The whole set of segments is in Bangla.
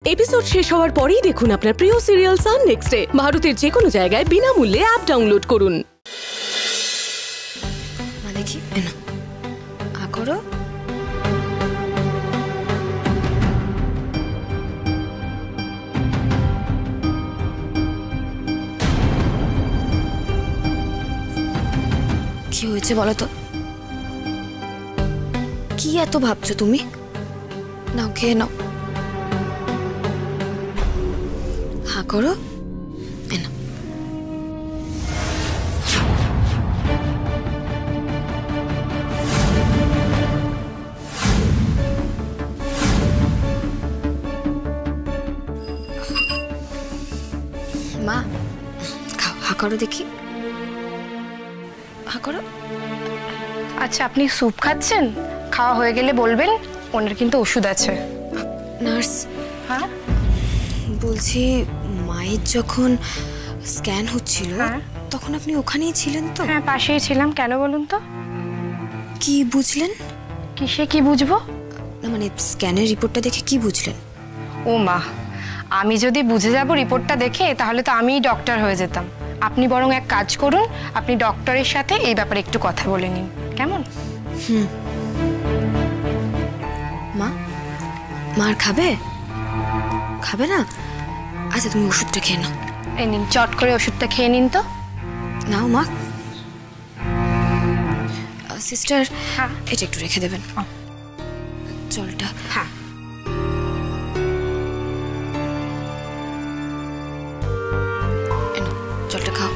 এপিসোড শেষ হওয়ার পরেই দেখুন আপনার প্রিয় সিরিয়াল সান নেক্সটে ভারতের যে কোনো জায়গায় বিনামূল্যে অ্যাপ ডাউনলোড করুন। দেখি না করো কি হয়েছে বলো তো? কি এত ভাবছো তুমি? নাও খেয়ে নাও। হা করো। মা খাও, হা করো দেখি। হা করো। আচ্ছা, আপনি স্যুপ খাচ্ছেন? খাওয়া হয়ে গেলে বলবেন, ওনার কিন্তু ওষুধ আছে। নার্স, হ্যাঁ বলছি মায়ের যখন স্ক্যান হচ্ছিল তখন আপনি ওখানেই ছিলেন তো? হ্যাঁ, পাশেই ছিলাম। কেন বলুন তো? কি বুঝলেন? কিসে কি বুঝবো? না মানে স্ক্যানের রিপোর্টটা দেখে কি বুঝলেন? ও মা, আমি যদি বুঝে যাব রিপোর্টটা দেখে তাহলে তো আমিই ডক্টর হয়ে যেতাম। আপনি বরং এক কাজ করুন, আপনি ডক্টরের সাথে এই ব্যাপারে একটু কথা বলে নিন, কেমন? মা, মার খাবে? খাবে না? আচ্ছা তুমি ওষুধটা খেয়ে নাও। এই নিন, চট করে ওষুধটা খেয়ে নিন তো। নাও মা। সিস্টার, এটা একটু রেখে দেবেন জলটা। হ্যাঁ, জলটা খাও।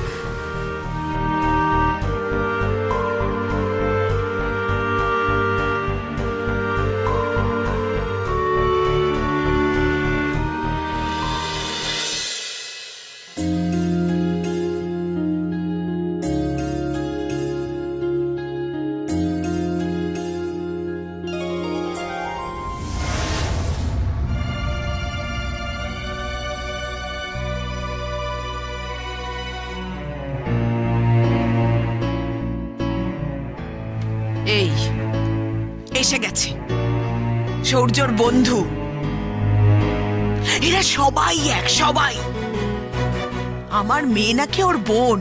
এই এসে গেছে সূর্যর বন্ধু। এরা সবাই এক, সবাই। আমার মেয়ে নাকি ওর বোন,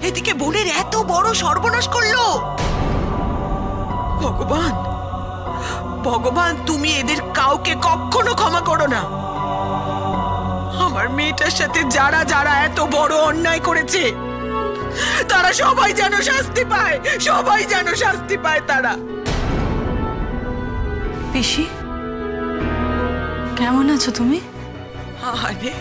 এদিকে বোনের এত বড় সর্বনাশ করলো। ভগবান, ভগবান, তুমি এদের কাউকে কখনো ক্ষমা করো না। আমার মেয়েটার সাথে যারা যারা এত বড় অন্যায় করেছে তারা সবাই যেন শাস্তি পায়, সবাই যেন শাস্তি পায় তারা। পিসি, কেমন আছো তুমি? আরে